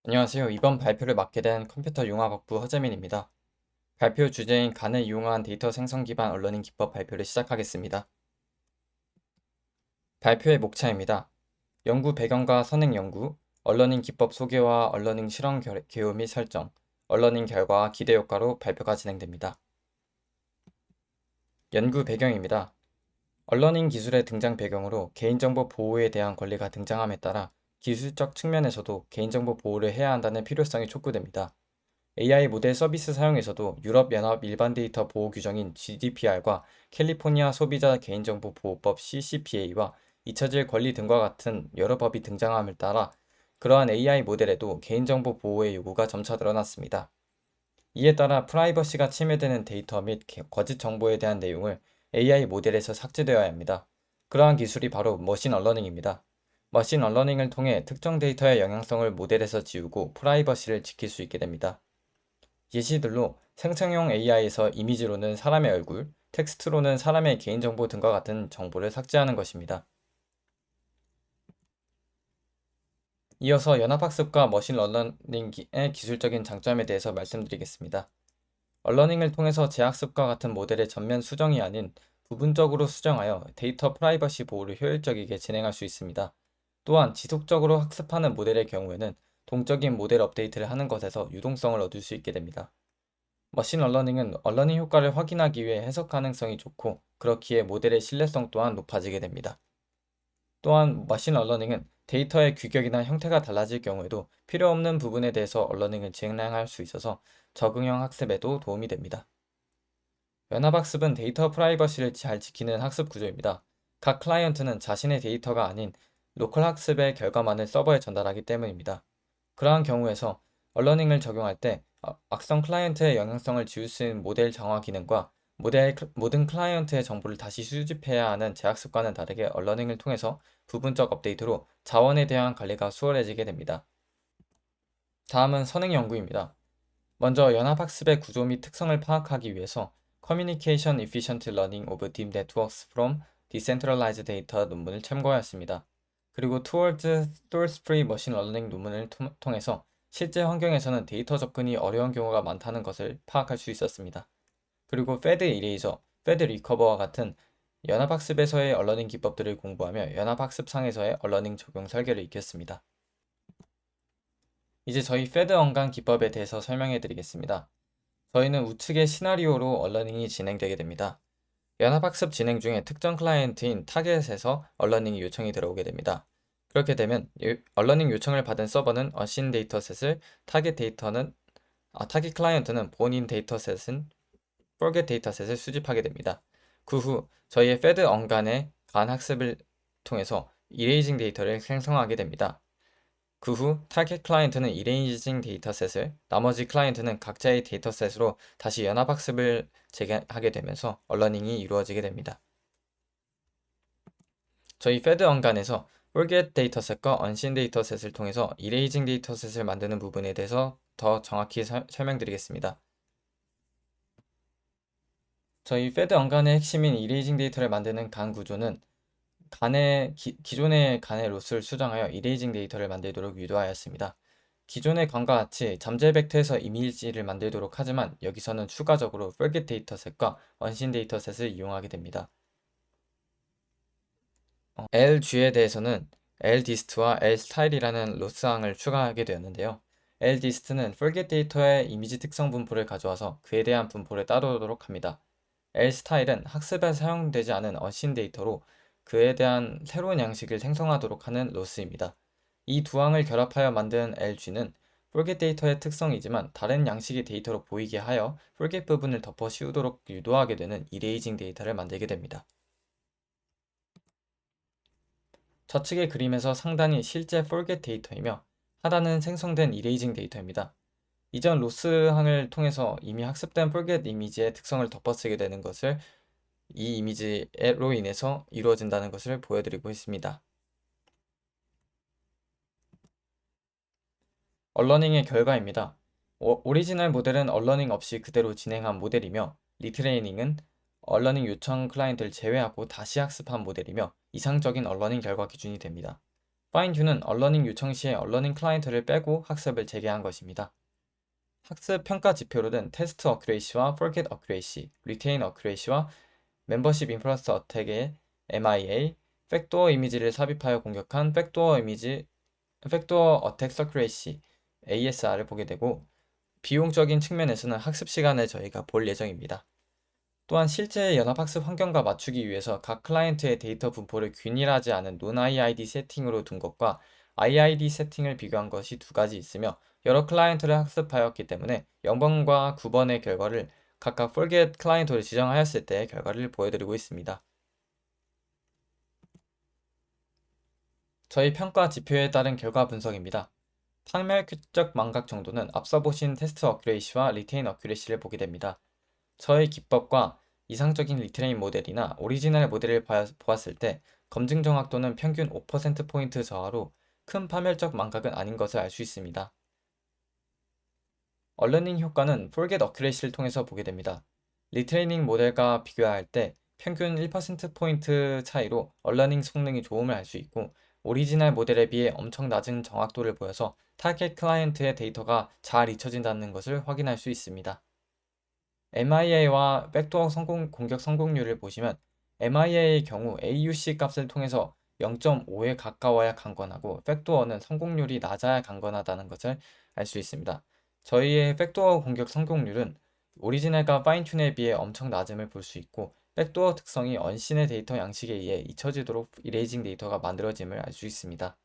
안녕하세요. 이번 발표를 맡게 된 컴퓨터 융합학부 허재민입니다. 발표 주제인 간을 이용한 데이터 생성 기반 언러닝 기법 발표를 시작하겠습니다. 발표의 목차입니다. 연구 배경과 선행 연구, 언러닝 기법 소개와 언러닝 실험 개요 및 설정, 언러닝 결과와 기대 효과로 발표가 진행됩니다. 연구 배경입니다. 언러닝 기술의 등장 배경으로 개인정보 보호에 대한 권리가 등장함에 따라 기술적 측면에서도 개인정보 보호를 해야 한다는 필요성이 촉구됩니다. AI 모델 서비스 사용에서도 유럽연합 일반 데이터 보호 규정인 GDPR과 캘리포니아 소비자 개인정보 보호법 CCPA와 잊혀질 권리 등과 같은 여러 법이 등장함을 따라 그러한 AI 모델에도 개인정보 보호의 요구가 점차 늘어났습니다. 이에 따라 프라이버시가 침해되는 데이터 및 거짓 정보에 대한 내용을 AI 모델에서 삭제되어야 합니다. 그러한 기술이 바로 머신 언러닝입니다. 머신 언러닝을 통해 특정 데이터의 영향성을 모델에서 지우고 프라이버시를 지킬 수 있게 됩니다. 예시들로 생성형 AI에서 이미지로는 사람의 얼굴, 텍스트로는 사람의 개인정보 등과 같은 정보를 삭제하는 것입니다. 이어서 연합학습과 머신러닝의 기술적인 장점에 대해서 말씀드리겠습니다. 언러닝을 통해서 재학습과 같은 모델의 전면 수정이 아닌 부분적으로 수정하여 데이터 프라이버시 보호를 효율적이게 진행할 수 있습니다. 또한 지속적으로 학습하는 모델의 경우에는 동적인 모델 업데이트를 하는 것에서 유동성을 얻을 수 있게 됩니다. 머신 언러닝은 언러닝 효과를 확인하기 위해 해석 가능성이 좋고 그렇기에 모델의 신뢰성 또한 높아지게 됩니다. 또한 머신 언러닝은 데이터의 규격이나 형태가 달라질 경우에도 필요 없는 부분에 대해서 언러닝을 진행할 수 있어서 적응형 학습에도 도움이 됩니다. 연합학습은 데이터 프라이버시를 잘 지키는 학습 구조입니다. 각 클라이언트는 자신의 데이터가 아닌 로컬 학습의 결과만을 서버에 전달하기 때문입니다. 그러한 경우에서 언러닝을 적용할 때 악성 클라이언트의 영향성을 지울 수 있는 모델 정화 기능과 모든 클라이언트의 정보를 다시 수집해야 하는 재학습과는 다르게 언러닝을 통해서 부분적 업데이트로 자원에 대한 관리가 수월해지게 됩니다. 다음은 선행 연구입니다. 먼저 연합학습의 구조 및 특성을 파악하기 위해서 Communication Efficient Learning of Deep Networks from Decentralized Data 논문을 참고하였습니다. 그리고 Towards Source-Free Machine Learning 논문을 통해서 실제 환경에서는 데이터 접근이 어려운 경우가 많다는 것을 파악할 수 있었습니다. 그리고 Fed Eraser, Fed Recover와 같은 연합학습에서의 언러닝 기법들을 공부하며 연합학습상에서의 언러닝 적용 설계를 익혔습니다. 이제 저희 Fed 언간 기법에 대해서 설명해 드리겠습니다. 저희는 우측의 시나리오로 언러닝이 진행되게 됩니다. 연합학습 진행 중에 특정 클라이언트인 타겟에서 언러닝이 요청이 들어오게 됩니다. 그렇게 되면 언러닝 요청을 받은 서버는 어신 데이터셋을 타겟 클라이언트는 본인 데이터셋은 forget 데이터셋을 수집하게 됩니다. 그 후 저희의 fed 언간의 간 학습을 통해서 이레이징 데이터를 생성하게 됩니다. 그 후 타겟 클라이언트는 이레이징 데이터셋을 나머지 클라이언트는 각자의 데이터셋으로 다시 연합학습을 재개하게 되면서 언러닝이 이루어지게 됩니다. 저희 fed 언간에서 forget 데이터셋과 unseen 데이터셋을 통해서 이레이징 데이터셋을 만드는 부분에 대해서 더 정확히 설명드리겠습니다. 저희 fed 언간의 핵심인 이레이징 데이터를 만드는 간 구조는 기존의 간의 로스를 수정하여 이레이징 데이터를 만들도록 유도하였습니다. 기존의 간과 같이 잠재 벡터에서 이미지를 만들도록 하지만 여기서는 추가적으로 forget 데이터셋과 unseen 데이터셋을 이용하게 됩니다. LG에 대해서는 LDist와 LStyle이라는 로스항을 추가하게 되었는데요. LDist는 forget 데이터의 이미지 특성 분포를 가져와서 그에 대한 분포를 따르도록 합니다. LStyle은 학습에 사용되지 않은 어신 데이터로 그에 대한 새로운 양식을 생성하도록 하는 로스입니다. 이 두 항을 결합하여 만든 LG는 forget 데이터의 특성이지만 다른 양식의 데이터로 보이게 하여 forget 부분을 덮어 씌우도록 유도하게 되는 이레이징 데이터를 만들게 됩니다. 좌측의 그림에서 상단이 실제 forget 데이터이며 하단은 생성된 이레이징 데이터입니다. 이전 로스항을 통해서 이미 학습된 forget 이미지의 특성을 덮어쓰게 되는 것을 이 이미지로 인해서 이루어진다는 것을 보여드리고 있습니다. 언러닝의 결과입니다. 오리지널 모델은 언러닝 없이 그대로 진행한 모델이며 리트레이닝은 언러닝 요청 클라이언트를 제외하고 다시 학습한 모델이며 이상적인 언러닝 결과 기준이 됩니다. 파인튜는 언러닝 요청 시에 언러닝 클라이언트를 빼고 학습을 재개한 것입니다. 학습 평가 지표로는 테스트 어큐레이시와 포켓 어큐레이시, 리테인 어큐레이시와 멤버십 인프런스 어택의 MIA, 백도어 이미지를 삽입하여 공격한 백도어 어택 서큐레이시, ASR을 보게 되고, 비용적인 측면에서는 학습 시간을 저희가 볼 예정입니다. 또한 실제 연합학습 환경과 맞추기 위해서 각 클라이언트의 데이터 분포를 균일하지 않은 non-IID 세팅으로 둔 것과 IID 세팅을 비교한 것이 두 가지 있으며, 여러 클라이언트를 학습하였기 때문에 0번과 9번의 결과를 각각 forget 클라이언트를 지정하였을 때의 결과를 보여드리고 있습니다. 저희 평가 지표에 따른 결과 분석입니다. 파멸적 망각 정도는 앞서 보신 테스트 어큐레이시와 리테인 어큐레이시를 보게 됩니다. 저의 기법과 이상적인 리트레인 모델이나 오리지널 모델을 보았을 때 검증 정확도는 평균 5%포인트 저하로 큰 파멸적 망각은 아닌 것을 알 수 있습니다. 얼러닝 효과는 forget accuracy를 통해서 보게 됩니다. 리트레이닝 모델과 비교할 때 평균 1%포인트 차이로 얼러닝 성능이 좋음을 알 수 있고, 오리지널 모델에 비해 엄청 낮은 정확도를 보여서 타겟 클라이언트의 데이터가 잘 잊혀진다는 것을 확인할 수 있습니다. MIA와 백도어 공격 성공률을 보시면 MIA의 경우 AUC 값을 통해서 0.5에 가까워야 강건하고 백도어는 성공률이 낮아야 강건하다는 것을 알 수 있습니다. 저희의 백도어 공격 성공률은 오리지널과 파인튠에 비해 엄청 낮음을 볼 수 있고, 백도어 특성이 언신의 데이터 양식에 의해 잊혀지도록 이레이징 데이터가 만들어짐을 알 수 있습니다.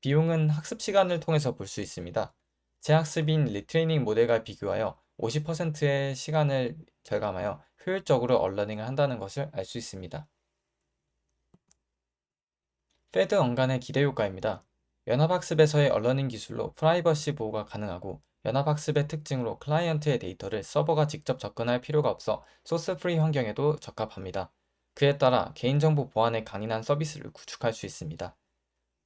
비용은 학습 시간을 통해서 볼 수 있습니다. 재학습인 리트레이닝 모델과 비교하여 50%의 시간을 절감하여 효율적으로 얼러닝을 한다는 것을 알 수 있습니다. 패드 언간의 기대 효과입니다. 연합학습에서의 얼러닝 기술로 프라이버시 보호가 가능하고, 연합학습의 특징으로 클라이언트의 데이터를 서버가 직접 접근할 필요가 없어 소스 프리 환경에도 적합합니다. 그에 따라 개인정보 보안에 강인한 서비스를 구축할 수 있습니다.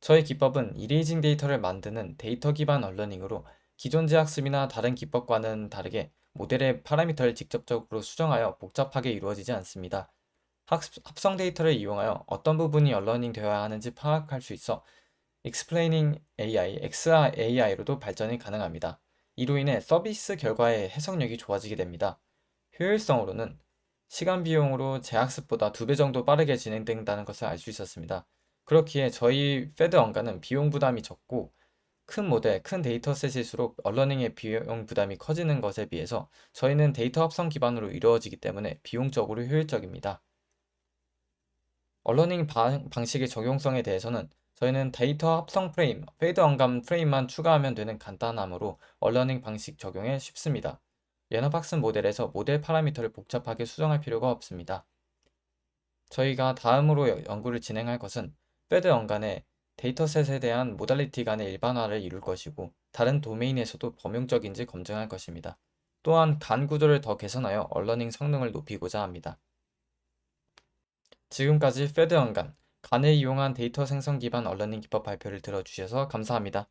저희 기법은 이레이징 데이터를 만드는 데이터 기반 얼러닝으로 기존 재학습이나 다른 기법과는 다르게 모델의 파라미터를 직접적으로 수정하여 복잡하게 이루어지지 않습니다. 합성 데이터를 이용하여 어떤 부분이 얼러닝 되어야 하는지 파악할 수 있어 Explaining AI, XAI로도 발전이 가능합니다. 이로 인해 서비스 결과의 해석력이 좋아지게 됩니다. 효율성으로는 시간 비용으로 재학습보다 2배 정도 빠르게 진행된다는 것을 알 수 있었습니다. 그렇기에 저희 패드 언가는 비용 부담이 적고, 큰 모델, 큰 데이터셋일수록 얼러닝의 비용 부담이 커지는 것에 비해서 저희는 데이터 합성 기반으로 이루어지기 때문에 비용적으로 효율적입니다. 얼러닝 방식의 적용성에 대해서는 저희는 데이터 합성 프레임, 패드 언감 프레임만 추가하면 되는 간단함으로 얼러닝 방식 적용에 쉽습니다. 연합학습 모델에서 모델 파라미터를 복잡하게 수정할 필요가 없습니다. 저희가 다음으로 연구를 진행할 것은 패드 언간의 데이터셋에 대한 모달리티 간의 일반화를 이룰 것이고, 다른 도메인에서도 범용적인지 검증할 것입니다. 또한 간 구조를 더 개선하여 얼러닝 성능을 높이고자 합니다. 지금까지 패드 언간, 간을 이용한 데이터 생성 기반 얼러닝 기법 발표를 들어주셔서 감사합니다.